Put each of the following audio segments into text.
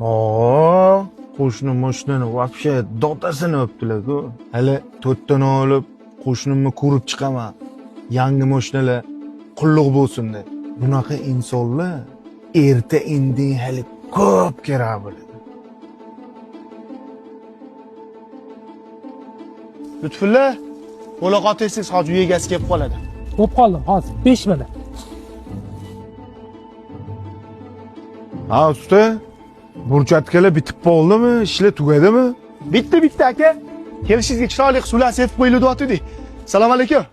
Oo, qo'shni-mo'shnini вообще dotasini o'pdilar-ku. Hali to'rttani olib, qo'shnimni ko'rib chiqaman. Yangi mo'shnalar qulluq bo'lsin deb. Bunaqa insonlar erta indin hali ko'p kerak bo'ladi. Lutfulla, muloqotingiz hozir uy egasi kelib qoladi. Bo'p qoldim, hozir 5 minut. Ha, usta, burchatkalar bitib qoldimi? Ishlar tugadimi? Bitta aka. Kelishingizga chiroyli suvlar sepib qo'yildi deyotgandik. Assalomu alaykum.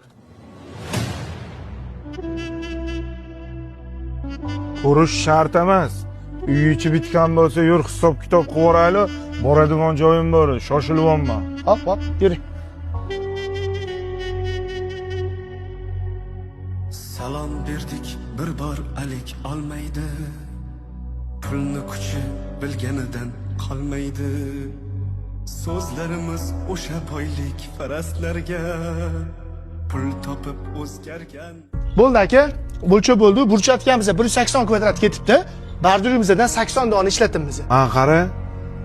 Ko'rish shart emas. Uy ichi bitgan bo'lsa, yur hisob-kitob qilib o'raylik. Boradigan joyim bor, shoshilyapman. Hop, yuring. Salom berdik bir bor alik olmaydi. Pulni kuchi bilganidan qolmaydi. So'zlarimiz o'sha boylik faraslarga pul topib o'zgargan. Bo'ldi aka. Bo'lcha bo'ldi. Burchatganmiz 180 kvadrat ketibdi. Bardurimizdan 80 dona ishlatamiz. Ha, qara.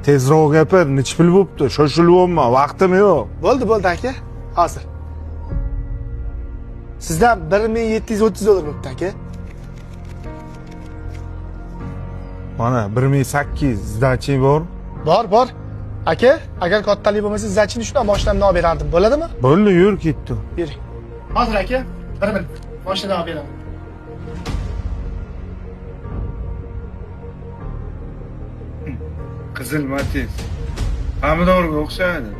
Tezroq gapir, nech pul bo'pti? Shoshilyapman, vaqtim yo'q. Bo'ldi aka. Hozir. Sizdan 1730 dollar bo'pti aka. Mana 1800 zdaching bor. Bor. Aka, agar kattalik bo'lmasa, zachini shundan mashinamni olib berardim. Bo'ladimi? Bo'ldi, yur ketdi. Yuring. Hozir aka, 1 minut. Mashinani olib beraman. Qizil Matiz. Pomidorga o'xshaydi.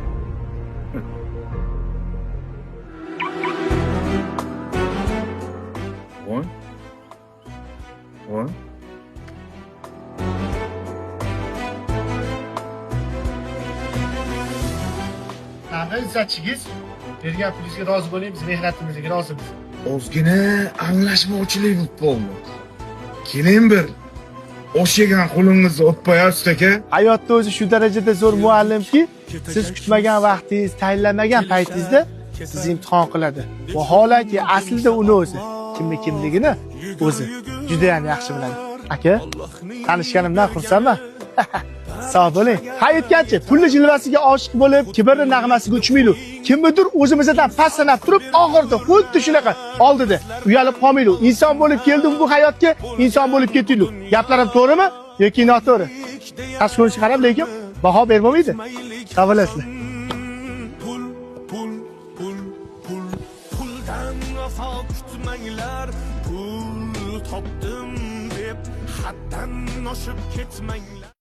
Voy. Qanday izzachingiz? Bergan pulingizga rozi bo'ling, biz mehnatimizga rozimiz. Ozgina anglashmovchilik bo'lib qoldi. Keling bir o'shagan qo'lingizni o'tpayasiz aka. Hayotda o'zi shu darajada zo'r muallimki, siz kutmagan vaqtingiz, tayinlamagan paytingizda sizni imtihon qiladi. Vaholanki aslida uni o'zi, kimligini o'zi juda ham yaxshi biladi. Aka, tanishganimdan xursandman. Sog' bo'ling. Hayotganchi, pulli jilvasiga oshiq bo'lib, kibrli nag'masiga uchmaylik. Kimnidir o'zimizdan past sanab turib, oxirida xuddi shunaqa oldida uyalib qolmaylik. Inson bo'lib keldik bu hayotga, inson bo'lib ketdik. Gaplarim to'g'rimi yoki noto'g'ri? Tashqi ko'rinishi qarab, lekin baho bermaydi. Qavolasizlar. Puldan vafo kutmanglar, pul topdim deb haddan oshib ketmanglar.